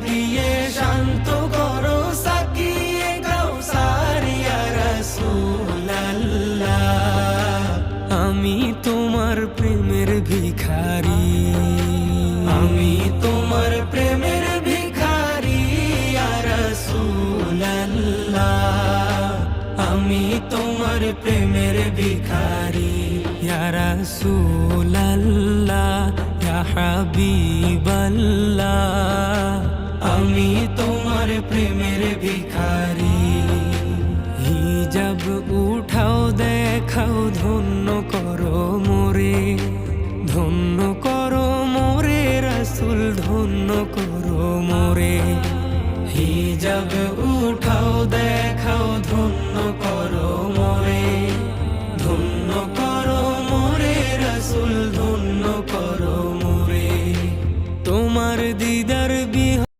দিয়ে শান্ত করো সাকিয়ে কাউসার ইয়া রাসূলুল্লাহ। আমি তোমার প্রেমের ভিখারি, আমি তোমার প্রেমের ভিখারি ইয়া রাসূলুল্লাহ। আমি তোমার প্রেমের ভিখারি ইয়া রাসূলুল্লাহ ইয়া হাবিবাল্লাহ। আমি তোমার প্রেমের ভিখারি। হিজাব উঠাও দেখাও ধন্য করো মোরে, ধন্য করো মোরে রাসূল ধন্য করো মোরে। হিজাব উঠাও দেখাও